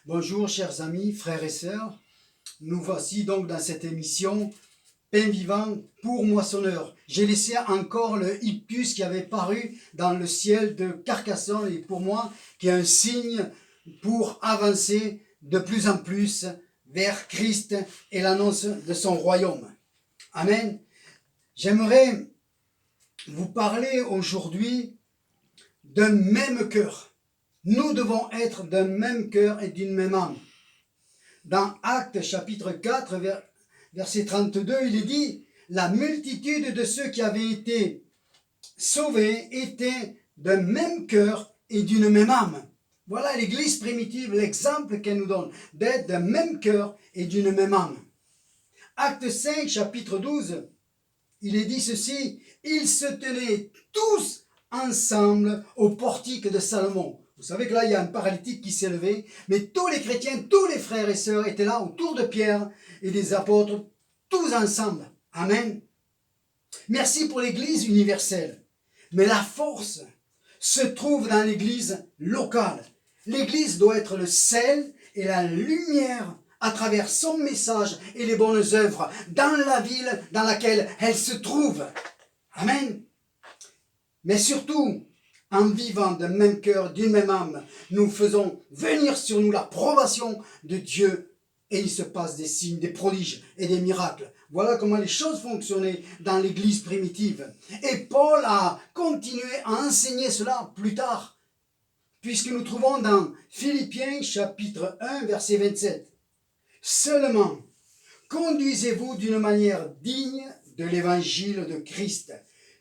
Bonjour chers amis, frères et sœurs. Nous voici donc dans cette émission Pain vivant pour moissonneurs. J'ai laissé encore le ictus qui avait paru dans le ciel de Carcassonne et pour moi qui est un signe pour avancer de plus en plus vers Christ et l'annonce de son royaume. Amen. J'aimerais vous parler aujourd'hui d'un même cœur. Nous devons être d'un même cœur et d'une même âme. Dans Actes chapitre 4, verset 32, il est dit « La multitude de ceux qui avaient été sauvés étaient d'un même cœur et d'une même âme. » Voilà l'Église primitive, l'exemple qu'elle nous donne, d'être d'un même cœur et d'une même âme. Acte 5, chapitre 12, il est dit ceci « Ils se tenaient tous ensemble au portique de Salomon. » Vous savez que là, il y a un paralytique qui s'est levé, mais tous les chrétiens, tous les frères et sœurs étaient là autour de Pierre et des apôtres, tous ensemble. Amen. Merci pour l'Église universelle. Mais la force se trouve dans l'Église locale. L'Église doit être le sel et la lumière à travers son message et les bonnes œuvres dans la ville dans laquelle elle se trouve. Amen. Mais surtout, en vivant d'un même cœur, d'une même âme, nous faisons venir sur nous l'approbation de Dieu et il se passe des signes, des prodiges et des miracles. Voilà comment les choses fonctionnaient dans l'Église primitive. Et Paul a continué à enseigner cela plus tard, puisque nous trouvons dans Philippiens chapitre 1, verset 27. « Seulement, conduisez-vous d'une manière digne de l'évangile de Christ,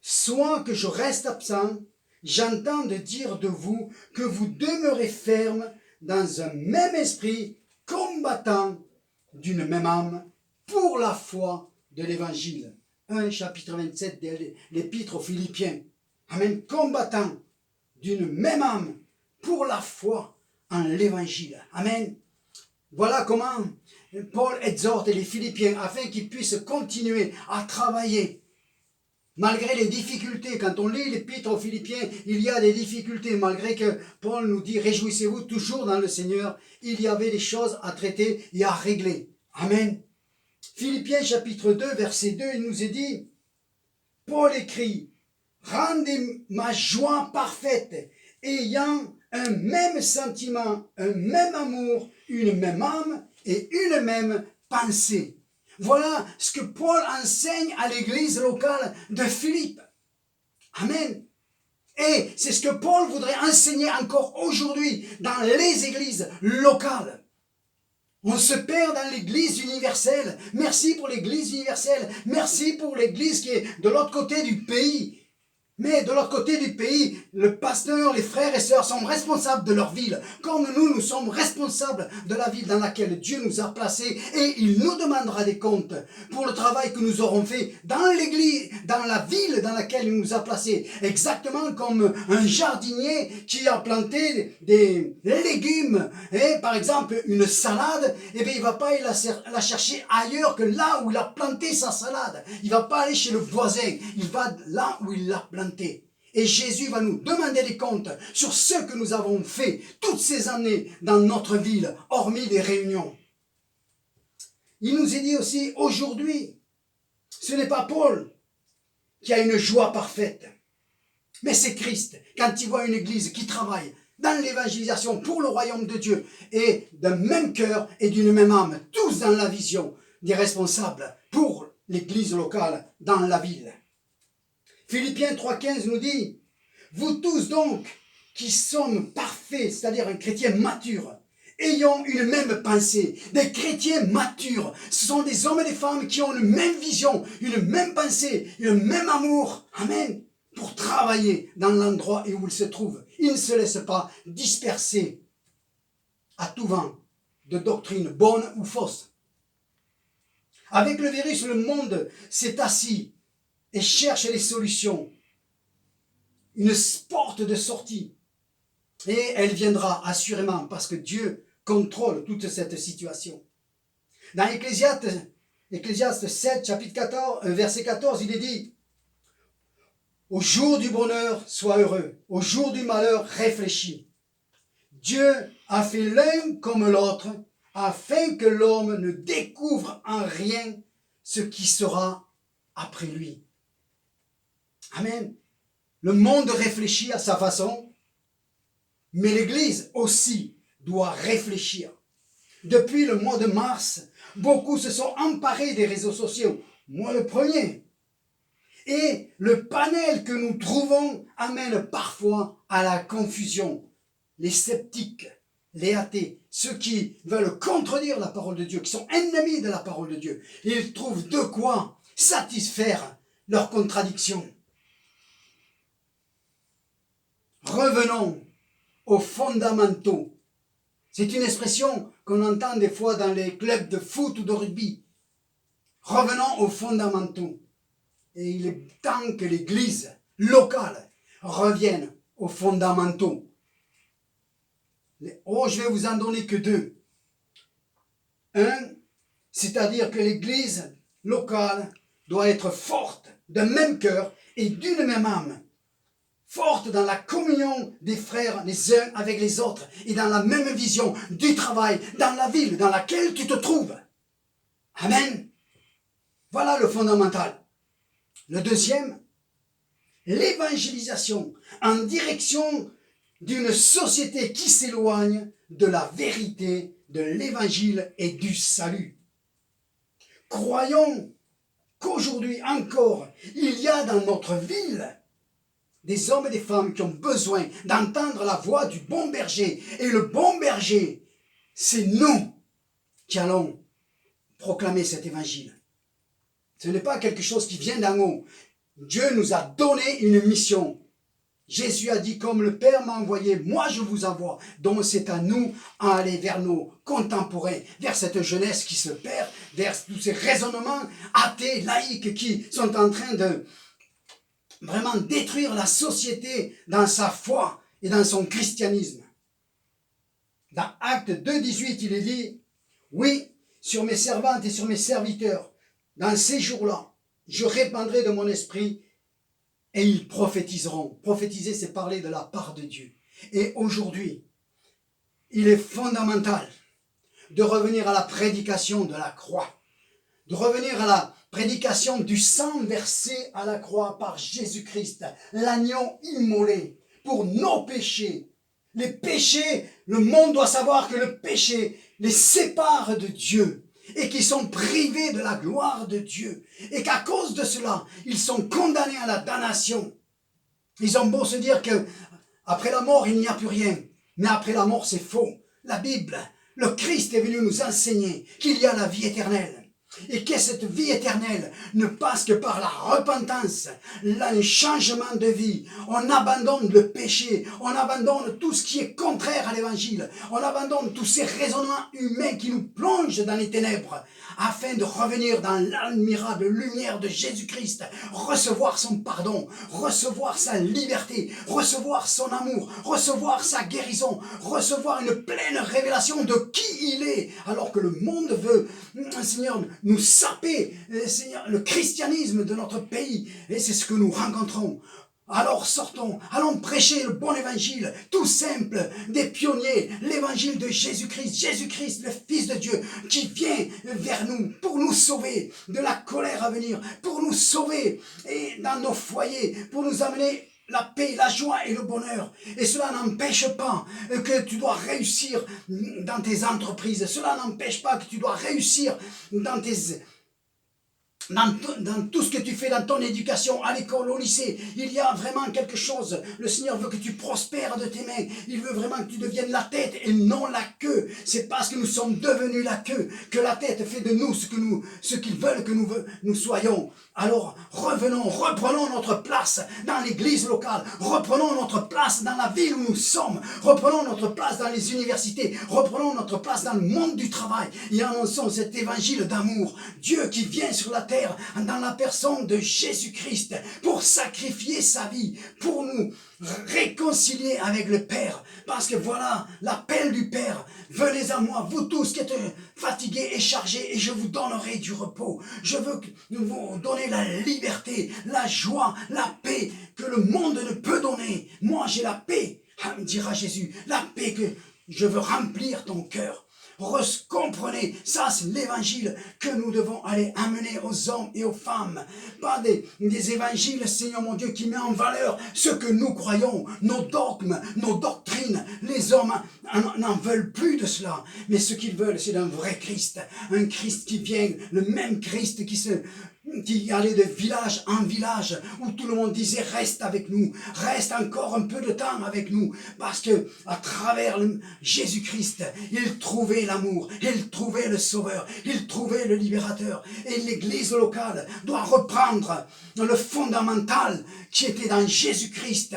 soit que je reste absent, j'entends de dire de vous que vous demeurez ferme dans un même esprit, combattant d'une même âme pour la foi de l'évangile. » 1 chapitre 27 de l'épître aux Philippiens. Amen. Combattant d'une même âme pour la foi en l'évangile. Amen. Voilà comment Paul exhorte les Philippiens afin qu'ils puissent continuer à travailler. Malgré les difficultés, quand on lit l'épître aux Philippiens, il y a des difficultés, malgré que Paul nous dit « Réjouissez-vous toujours dans le Seigneur », il y avait des choses à traiter et à régler. Amen. Philippiens chapitre 2, verset 2, il nous est dit « Paul écrit « Rendez ma joie parfaite, ayant un même sentiment, un même amour, une même âme et une même pensée. » Voilà ce que Paul enseigne à l'église locale de Philippe. Amen. Et c'est ce que Paul voudrait enseigner encore aujourd'hui dans les églises locales. On se perd dans l'église universelle. Merci pour l'église universelle. Merci pour l'église qui est de l'autre côté du pays. Mais de l'autre côté du pays, le pasteur, les frères et sœurs sont responsables de leur ville, comme nous sommes responsables de la ville dans laquelle Dieu nous a placés, et il nous demandera des comptes pour le travail que nous aurons fait dans l'église, dans la ville dans laquelle il nous a placés. Exactement comme un jardinier qui a planté des légumes, et par exemple une salade, et bien il ne va pas la chercher ailleurs que là où il a planté sa salade. Il ne va pas aller chez le voisin, il va là où il l'a planté. Et Jésus va nous demander des comptes sur ce que nous avons fait toutes ces années dans notre ville, hormis les réunions. Il nous est dit aussi, aujourd'hui, ce n'est pas Paul qui a une joie parfaite, mais c'est Christ, quand il voit une église qui travaille dans l'évangélisation pour le royaume de Dieu, et d'un même cœur et d'une même âme, tous dans la vision des responsables pour l'église locale dans la ville. Philippiens 3,15 nous dit « Vous tous donc, qui sommes parfaits, c'est-à-dire un chrétien mature, ayons une même pensée. » Des chrétiens matures, ce sont des hommes et des femmes qui ont une même vision, une même pensée, un même amour. Amen. Pour travailler dans l'endroit où ils se trouvent. Ils ne se laissent pas disperser à tout vent de doctrines bonnes ou fausses. Avec le virus, le monde s'est assis et cherche les solutions, une porte de sortie. Et elle viendra assurément parce que Dieu contrôle toute cette situation. Dans Ecclésiaste 7, chapitre 14, verset 14, il est dit « Au jour du bonheur, sois heureux. Au jour du malheur, réfléchis. Dieu a fait l'un comme l'autre, afin que l'homme ne découvre en rien ce qui sera après lui. Amen. Le monde réfléchit à sa façon, mais l'Église aussi doit réfléchir. Depuis le mois de mars, beaucoup se sont emparés des réseaux sociaux, moi le premier. Et le panel que nous trouvons amène parfois à la confusion. Les sceptiques, les athées, ceux qui veulent contredire la parole de Dieu, qui sont ennemis de la parole de Dieu, ils trouvent de quoi satisfaire leurs contradictions. Revenons aux fondamentaux. C'est une expression qu'on entend des fois dans les clubs de foot ou de rugby. Revenons aux fondamentaux. Et il est temps que l'Église locale revienne aux fondamentaux. Oh, je vais vous en donner que deux. Un, c'est-à-dire que l'Église locale doit être forte, d'un même cœur et d'une même âme. Forte dans la communion des frères les uns avec les autres et dans la même vision du travail, dans la ville dans laquelle tu te trouves. Amen. Voilà le fondamental. Le deuxième, l'évangélisation en direction d'une société qui s'éloigne de la vérité de l'évangile et du salut. Croyons qu'aujourd'hui encore, il y a dans notre ville des hommes et des femmes qui ont besoin d'entendre la voix du bon berger. Et le bon berger, c'est nous qui allons proclamer cet évangile. Ce n'est pas quelque chose qui vient d'en haut. Dieu nous a donné une mission. Jésus a dit, comme le Père m'a envoyé, moi je vous envoie. Donc c'est à nous à aller vers nos contemporains, vers cette jeunesse qui se perd, vers tous ces raisonnements athées, laïques qui sont en train de vraiment détruire la société dans sa foi et dans son christianisme. Dans Actes 2,18, il est dit, oui, sur mes servantes et sur mes serviteurs, dans ces jours-là, je répandrai de mon esprit et ils prophétiseront. Prophétiser, c'est parler de la part de Dieu. Et aujourd'hui, il est fondamental de revenir à la prédication de la croix, de revenir à la prédication du sang versé à la croix par Jésus-Christ, l'agneau immolé pour nos péchés. Les péchés, le monde doit savoir que le péché les sépare de Dieu et qu'ils sont privés de la gloire de Dieu et qu'à cause de cela, ils sont condamnés à la damnation. Ils ont beau se dire que après la mort, il n'y a plus rien, mais après la mort, c'est faux. La Bible, le Christ est venu nous enseigner qu'il y a la vie éternelle. Et que cette vie éternelle ne passe que par la repentance, un changement de vie. On abandonne le péché, on abandonne tout ce qui est contraire à l'évangile, on abandonne tous ces raisonnements humains qui nous plongent dans les ténèbres, afin de revenir dans l'admirable lumière de Jésus-Christ, recevoir son pardon, recevoir sa liberté, recevoir son amour, recevoir sa guérison, recevoir une pleine révélation de qui il est, alors que le monde veut, Seigneur, nous saper, Seigneur, le christianisme de notre pays. Et c'est ce que nous rencontrons. Alors sortons, allons prêcher le bon évangile, tout simple, des pionniers, l'évangile de Jésus-Christ, Jésus-Christ, le Fils de Dieu, qui vient vers nous pour nous sauver de la colère à venir, pour nous sauver et dans nos foyers, pour nous amener la paix, la joie et le bonheur. Et cela n'empêche pas que tu dois réussir dans tes entreprises. Cela n'empêche pas que tu dois réussir dans tout ce que tu fais dans ton éducation, à l'école, au lycée. Il y a vraiment quelque chose. Le Seigneur veut que tu prospères de tes mains. Il veut vraiment que tu deviennes la tête et non la queue. C'est parce que nous sommes devenus la queue que la tête fait de nous ce qu'ils veulent que nous soyons. Alors revenons, reprenons notre place dans l'église locale, reprenons notre place dans la ville où nous sommes, reprenons notre place dans les universités, reprenons notre place dans le monde du travail et annonçons cet évangile d'amour. Dieu qui vient sur la terre dans la personne de Jésus-Christ pour sacrifier sa vie, pour nous réconcilier avec le Père, parce que voilà l'appel du Père. Venez à moi, vous tous qui êtes fatigués et chargés, et je vous donnerai du repos. Je veux vous donner la liberté, la joie, la paix que le monde ne peut donner. Moi j'ai la paix, dira Jésus, la paix que je veux remplir ton cœur. Comprenez, ça c'est l'évangile que nous devons aller amener aux hommes et aux femmes. Pas des évangiles, Seigneur mon Dieu, qui met en valeur ce que nous croyons, nos dogmes, nos doctrines. Les hommes n'en veulent plus de cela. Mais ce qu'ils veulent, c'est un vrai Christ. Un Christ qui vient, le même Christ qui allait de village en village, où tout le monde disait reste avec nous, reste encore un peu de temps avec nous, parce que à travers Jésus-Christ, il trouvait l'amour, il trouvait le sauveur, il trouvait le libérateur, et l'église locale doit reprendre le fondamental qui était dans Jésus-Christ,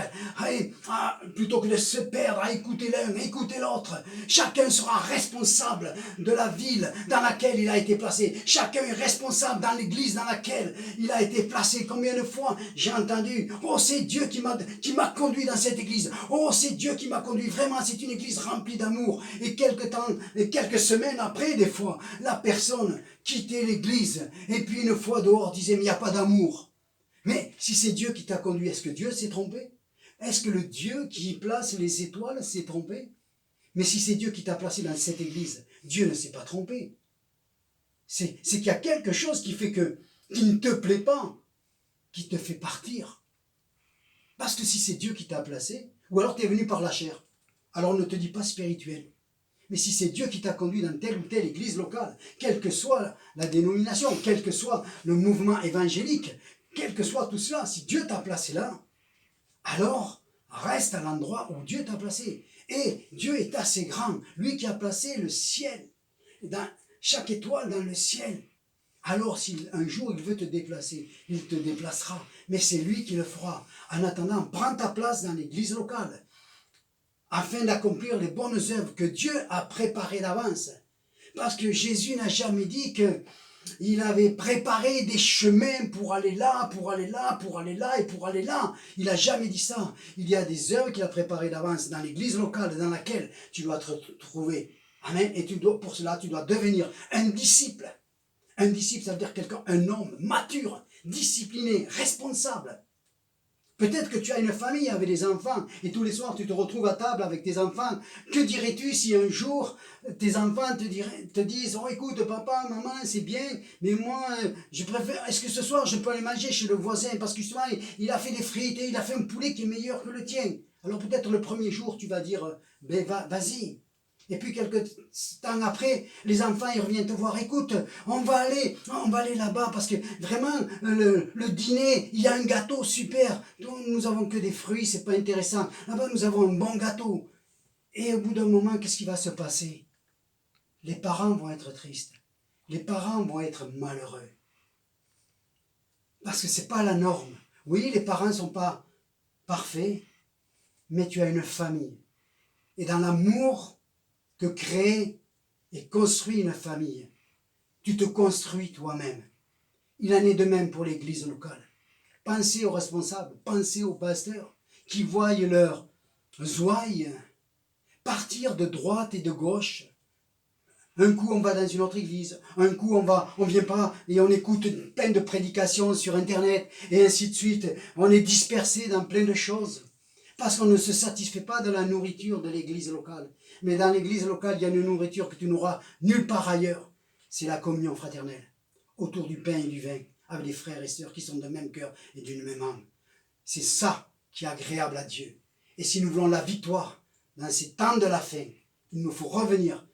plutôt que de se perdre à écouter l'un, écouter l'autre. Chacun sera responsable de la ville dans laquelle il a été placé, chacun est responsable dans l'église dans laquelle il a été placé. Combien de fois j'ai entendu, oh c'est Dieu qui m'a conduit dans cette église, oh c'est Dieu qui m'a conduit, vraiment c'est une église remplie d'amour, et quelques semaines après des fois, la personne quittait l'église, et puis une fois dehors disait mais il n'y a pas d'amour. Mais si c'est Dieu qui t'a conduit, est-ce que Dieu s'est trompé? Est-ce que le Dieu qui place les étoiles s'est trompé? Mais si c'est Dieu qui t'a placé dans cette église, Dieu ne s'est pas trompé. C'est qu'il y a quelque chose qui ne te plaît pas, qui te fait partir. Parce que si c'est Dieu qui t'a placé, ou alors tu es venu par la chair, alors ne te dis pas spirituel. Mais si c'est Dieu qui t'a conduit dans telle ou telle église locale, quelle que soit la dénomination, quel que soit le mouvement évangélique, quel que soit tout cela, si Dieu t'a placé là, alors reste à l'endroit où Dieu t'a placé. Et Dieu est assez grand, lui qui a placé le ciel, dans chaque étoile dans le ciel. Alors si un jour il veut te déplacer, il te déplacera, mais c'est lui qui le fera. En attendant, prends ta place dans l'église locale, afin d'accomplir les bonnes œuvres que Dieu a préparées d'avance. Parce que Jésus n'a jamais dit qu'il avait préparé des chemins pour aller là, pour aller là, pour aller là et pour aller là. Il n'a jamais dit ça. Il y a des œuvres qu'il a préparées d'avance dans l'église locale dans laquelle tu dois te trouver. Amen. Et pour cela, tu dois devenir un disciple. Un disciple, ça veut dire quelqu'un, un homme mature, discipliné, responsable. Peut-être que tu as une famille avec des enfants et tous les soirs tu te retrouves à table avec tes enfants. Que dirais-tu si un jour tes enfants te disent « Oh écoute papa, maman c'est bien, mais moi je préfère, est-ce que ce soir je peux aller manger chez le voisin parce que souvent il a fait des frites et il a fait un poulet qui est meilleur que le tien. » Alors peut-être le premier jour tu vas dire « Ben vas-y ». Et puis quelques temps après, les enfants ils reviennent te voir, écoute, on va aller là-bas parce que vraiment le dîner, il y a un gâteau super, nous avons que des fruits, c'est pas intéressant, là-bas nous avons un bon gâteau. Et au bout d'un moment, qu'est-ce qui va se passer? Les parents vont être tristes, les parents vont être malheureux. Parce que c'est pas la norme. Oui, les parents sont pas parfaits, mais tu as une famille. Et dans l'amour que crée et construit une famille, tu te construis toi-même. Il en est de même pour l'église locale. Pensez aux responsables, pensez aux pasteurs qui voient leurs ouailles partir de droite et de gauche. Un coup on va dans une autre église, un coup on vient pas et on écoute plein de prédications sur internet et ainsi de suite. On est dispersé dans plein de choses. Parce qu'on ne se satisfait pas de la nourriture de l'église locale. Mais dans l'église locale, il y a une nourriture que tu n'auras nulle part ailleurs. C'est la communion fraternelle. Autour du pain et du vin, avec des frères et sœurs qui sont de même cœur et d'une même âme. C'est ça qui est agréable à Dieu. Et si nous voulons la victoire dans ces temps de la fin, il nous faut revenir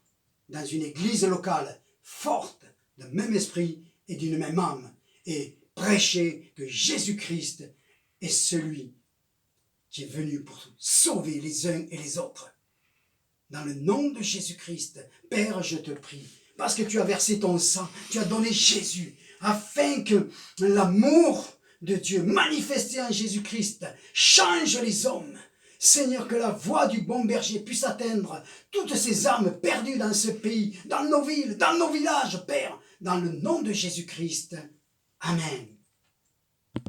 dans une église locale forte, de même esprit et d'une même âme. Et prêcher que Jésus-Christ est celui qui est venu pour sauver les uns et les autres. Dans le nom de Jésus-Christ, Père, je te prie, parce que tu as versé ton sang, tu as donné Jésus, afin que l'amour de Dieu manifesté en Jésus-Christ change les hommes. Seigneur, que la voix du bon berger puisse atteindre toutes ces âmes perdues dans ce pays, dans nos villes, dans nos villages, Père, dans le nom de Jésus-Christ. Amen.